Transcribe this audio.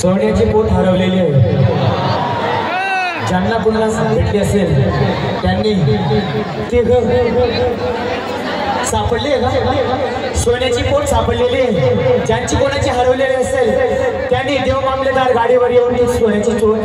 सोन्याची पोट हरवलेली आहे। ज्यांना कुणाला भेटली असेल त्यांनी ते सापडले का? सोन्याची पोट सापडलेली आहे। ज्यांची कोणाची हरवलेली असेल त्यांनी देव मामलेदार गाडीवर येऊन सोन्याची पोट